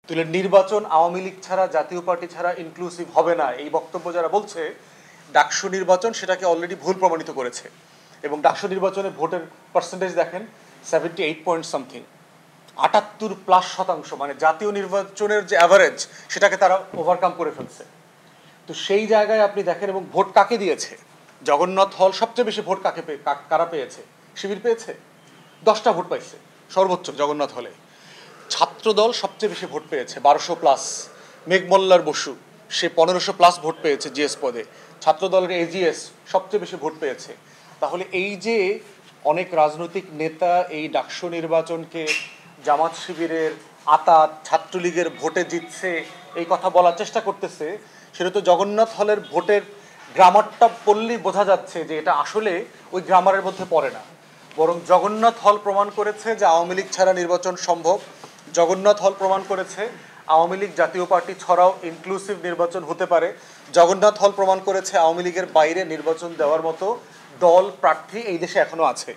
তাহলে নির্বাচন আওয়ামী লীগ ছাড়া, জাতীয় পার্টি ছাড়া ইনক্লুসিভ হবে না, এই বক্তব্য যারা বলছে, ডাকসু নির্বাচন সেটাকে অলরেডি ভুল প্রমাণিত করেছে। এবং ডাকসু নির্বাচনে ভোটের পার্সেন্টেজ দেখেন 78 পয়েন্ট সামথিং, 78+%, মানে জাতীয় নির্বাচনের যে অ্যাভারেজ সেটাকে তারা ওভারকাম করে ফেলছে। তো সেই জায়গায় আপনি দেখেন, এবং ভোট কাকে দিয়েছে? জগন্নাথ হল সবচেয়ে বেশি ভোট কারা পেয়েছে? শিবির পেয়েছে, 10টা ভোট পাইছে সর্বোচ্চ জগন্নাথ হলে। ছাত্রদল সবচেয়ে বেশি ভোট পেয়েছে, 1200+। মেঘমল্লার বসু সে 1500+ ভোট পেয়েছে জিএস পদে। ছাত্রদলের এজিএস সবচেয়ে বেশি ভোট পেয়েছে। তাহলে এই যে অনেক রাজনৈতিক নেতা এই ডাকসু নির্বাচনকে জামাত শিবিরের আতাত, ছাত্রলীগের ভোটে জিতছে এই কথা বলার চেষ্টা করতেছে, সেটা তো জগন্নাথ হলের ভোটের গ্রামারটা পড়লেই বোঝা যাচ্ছে যে এটা আসলে ওই গ্রামারের মধ্যে পড়ে না। বরং জগন্নাথ হল প্রমাণ করেছে যে আওয়ামী লীগ ছাড়া নির্বাচন সম্ভব। জগন্নাথ হল প্রমাণ করেছে আওয়ামী লীগ জাতীয় পার্টি ছাড়াও ইনক্লুসিভ নির্বাচন হতে পারে। জগন্নাথ হল প্রমাণ করেছে আওয়ামী লীগের বাইরে নির্বাচন দেওয়ার মতো দল, প্রার্থী এই দেশে এখনো আছে।